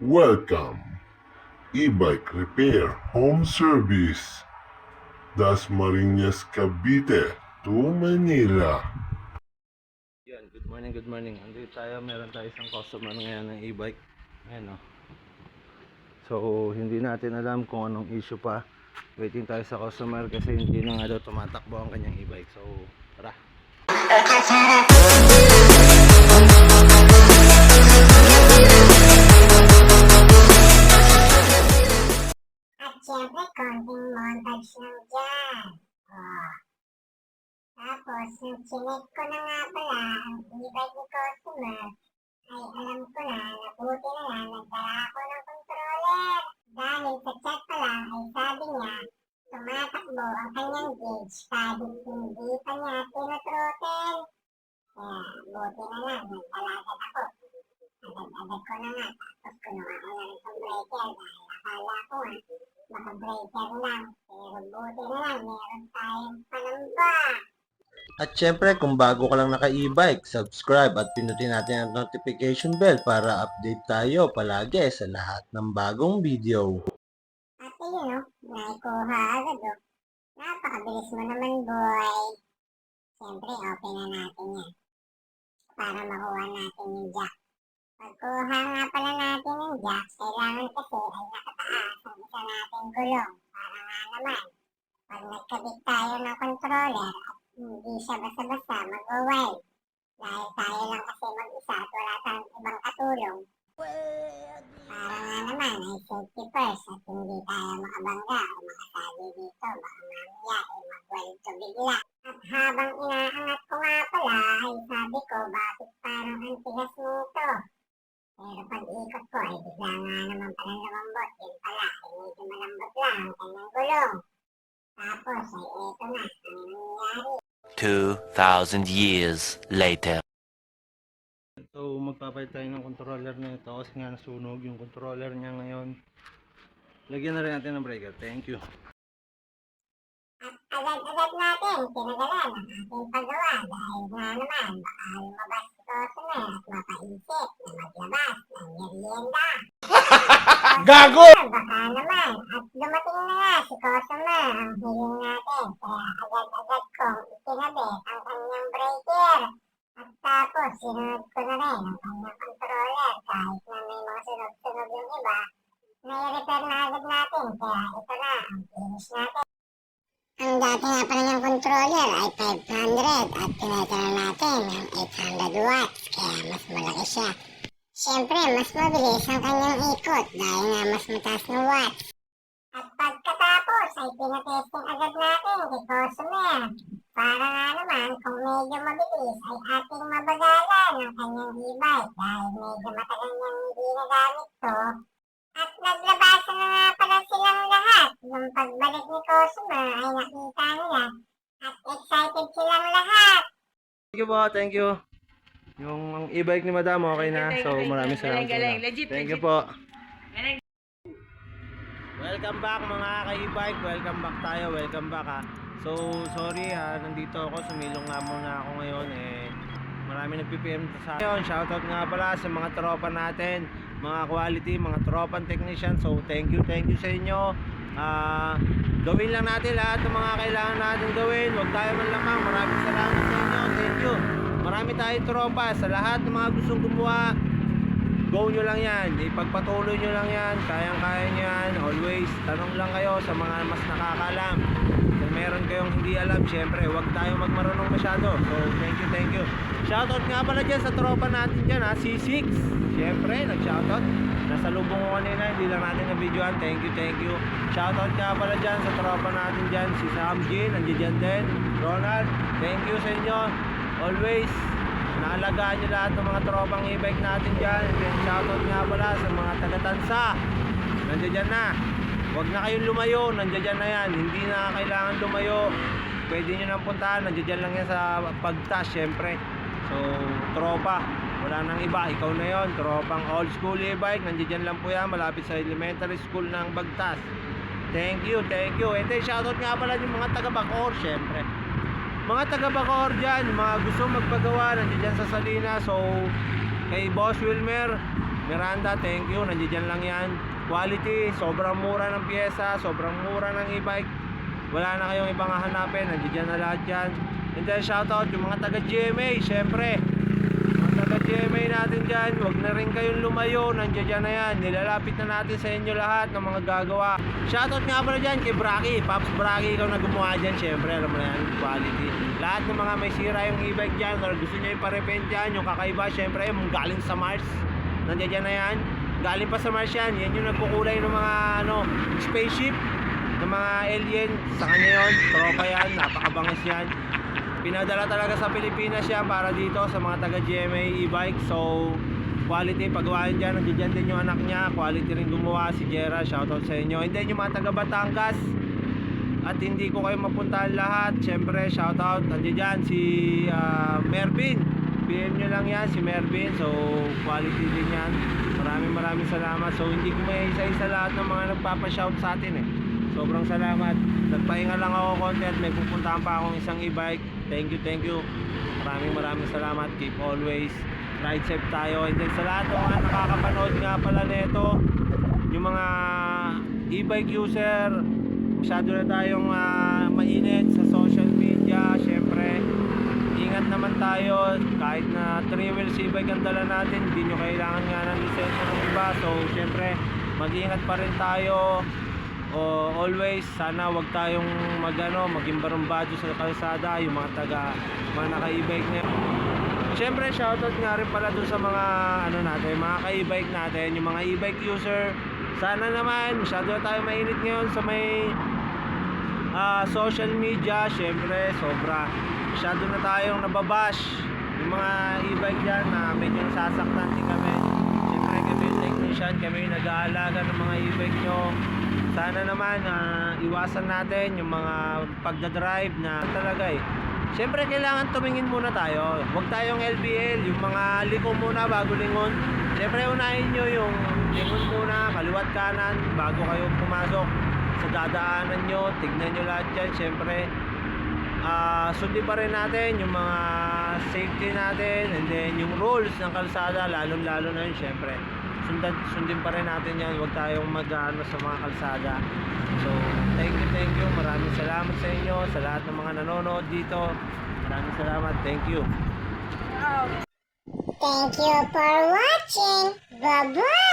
Welcome, e-bike repair home service, Dasmariñas, Cavite to Manila. Yan, good morning. Andito tayo, meron tayo isang customer ngayon ng e-bike. Ayan o. So, hindi natin alam kung anong issue pa. Waiting tayo sa customer kasi hindi na nga daw tumatakbo ang kanyang e-bike. So, tara. At syempre, konting montage lang dyan. Tapos, nung chinek ko na nga pala ang e-bike ni customer, ay alam ko na, nabuti na lang, nagdala ako ng controller. Dahil sa chat pa lang, ay sabi niya, tumatakbo ang kanyang gauge kahit hindi pa niya tinotrottle. Kaya, buti na lang, nagdalagad ako. Agad-agad ko na nga, tapos kunuha ko na rin sa breaker dahil akala ko nga, baka breaker lang. Pero buti na lang, meron tayong panamba. At syempre, kung bago ka lang naka-e-bike, subscribe at pinutin natin ang notification bell para update tayo palagi sa lahat ng bagong video. At yun, naikuha agad o. Napakabilis mo naman, boy. Siyempre, open na natin yan. Para makuha natin yung jack. Pagkuha nga pala natin yung jack, kailangan kasi ay nakataas ang isa nating gulong. Para nga naman, pag nagkabit tayo ng controller at hindi siya basta-basta mag-wild. Dahil tayo lang kasi mag-isa at wala tayong ibang katulong. Para nga naman ay safety first at hindi tayo makabangga o makasali dito. Baka mamaya ay mag-wild to bigla. At habang inaangat ko nga pala ay sabi ko bakit parang ang tigas nito. Pero pag ikot ko ay bigla nga naman palang lumambot. Yun pala ay medyo malambot lang ang kanyang gulong. Tapos ay eto na ang nangyayari. 2,000 years later. So, magpapalit tayo ng controller na ito kasi nga nasunog yung controller niya ngayon. Lagyan na rin natin ng breaker. Thank you. At agad-agad natin pinagalan ang ating paggawa dahil nga naman baka lumabas si customer at mapaisip na maglabas ng merienda. Gago! Baka naman at dumating na nga si customer ang hiling natin kaya agad-agad kong itinabit ang kanyang breaker. At tapos sinunod ko na rin ang kanyang controller kahit na may mga sunog-sunog yung iba. Nai-repair na agad natin kaya ito na ang finish natin. Ang dati nga pa niyang controller ay 500 at pineta na natin ng 800 watts kaya mas malaki siya. Siyempre, mas mabilis ang kanyang ikot dahil nga mas mataas na watts. At pagkatapos ay pinatesting agad natin kay customer. Para nga naman kung medyo mabilis ay ating mabagalan ang kanyang e-bike dahil medyo matagal niyang hindi nagamit to. At naglabasan na nga pala silang lahat. Yung pagbalik ni customer ay nakita nila at excited silang lahat. Thank you po, thank you. Yung e-bike ni Madam okay na. So, maraming salamat. Legit, Thank you legit. po. Welcome back mga ka-e-bike. Welcome back tayo. Welcome back ha. So, sorry ha. Nandito ako. Sumilong nga muna ako ngayon. Marami nag-PPM sa akin. Shoutout nga pala sa mga tropa natin. Mga quality, mga tropan technician. So, thank you sa inyo. Gawin lang natin lahat ng mga kailangan natin gawin. Huwag tayo man lamang. Maraming salamat sa inyo. Thank you. Marami tayong tropa. Sa lahat ng mga gustong gumawa, go nyo lang yan, ipagpatuloy nyo lang yan, kayang-kaya nyo yan. Always, tanong lang kayo sa mga mas nakakaalam. Kung meron kayong hindi alam, syempre, huwag tayo magmarunong masyado. So, thank you. Shoutout nga pala dyan sa tropa natin dyan ha, C6. Syempre, nag-shoutout. Nasa lubong ko kanina, hindi lang natin na-videoan. Thank you. Shoutout nga pala dyan sa tropa natin dyan, si Sam Jean, nandiyan dyan din. Ronald, thank you sa inyo. Always, naalagaan nyo lahat ng mga tropang e-bike natin dyan. Shoutout nga pala sa mga taga-Tansa. Nandiyan dyan na. Huwag na kayong lumayo. Nandiyan dyan na yan. Hindi na kailangan lumayo. Pwede nyo nang puntahan. Nandiyan dyan lang yan sa Bagtas syempre. So, tropa. Wala nang iba. Ikaw na yon. Tropang old school e-bike. Nandiyan dyan lang po yan. Malapit sa elementary school ng Bagtas. Thank you. And then shoutout nga pala yung mga taga-Bacoor syempre. Mga taga-Bacoor dyan, mga gusto magpagawa, nandiyan dyan sa Salinas. So, kay Boss Wilmer, Miranda, thank you. Nandiyan lang yan. Quality, sobrang mura ng pyesa, sobrang mura ng e-bike. Wala na kayong ibang hahanapin, nandiyan na lahat yan. And then shoutout yung mga taga GMA, syempre. Mga taga GMA natin dyan, huwag na rin kayong lumayo, nandiyan na yan. Nilalapit na natin sa inyo lahat ng mga gagawa. Shoutout nga pala dyan kay Braki, Pops Braki, ikaw na gumawa dyan, syempre, alam mo na yan, quality. Lahat ng mga may sira yung e-bike dyan, or gusto nyo iparepent yan, yung kakaiba, syempre, yung galing sa Mars, nandiyan na yan. Galing pa sa Mars yan, yan yung nagkukulay ng mga spaceship, ng mga alien, sa kanya yun, tropa yan, napakabangis yan. Pinadala talaga sa Pilipinas yan para dito sa mga taga GMA e-bike. So quality, pagawaan dyan, nandiyan din yung anak niya, quality rin gumawa, si Jera, shoutout sa inyo. And then yung mga taga Batangas, at hindi ko kayo mapuntahan lahat, syempre shoutout, nandiyan si Mervin, PM nyo lang yan, si Mervin. So quality din yan, maraming salamat. So hindi ko may isa-isa lahat ng mga nagpapashout sa atin eh. Sobrang salamat. Nagpahinga lang ako konti at may pupuntahan pa akong isang e-bike. Thank you. Maraming salamat. Keep always ride safe tayo. And then sa lahat ng mga nakakapanood nga pala nito, yung mga e-bike user, masyado na tayong mainit sa social media. Syempre, ingat naman tayo. Kahit na 3 wheels e-bike ang dala natin, hindi nyo kailangan nga ng lisensya ng iba. So syempre, mag-ingat pa rin tayo. Always, sana wag tayong maging barumbado sa kalsada, yung mga naka-e-bike na. Siyempre, shoutout nga rin pala dun sa mga mga ka-e-bike natin, yung mga e-bike user. Sana naman, masyado na tayo mainit ngayon sa may social media. Siyempre, masyado na tayong nababash yung mga e-bike dyan na medyo nasasaktan din kami. Siyempre, kami yung technician, kami yung nag-aalaga ng mga e-bike nyo. Sana naman iwasan natin yung mga pagdadrive na talaga eh. Siyempre kailangan tumingin muna tayo. Huwag tayong LBL, yung mga liko muna bago lingon. Siyempre unahin nyo yung lingon muna, kaliwat kanan bago kayo pumasok sa dadaanan nyo. Tignan nyo lahat yan. Siyempre sundin pa rin natin yung mga safety natin, and then yung rules ng kalsada, lalo na yun siyempre. Sundin pa rin natin yan. Huwag tayong sa mga kalsada. So thank you. Maraming salamat sa inyo, sa lahat ng mga nanonood dito. Maraming salamat. Thank you Thank you for watching. Bye-bye.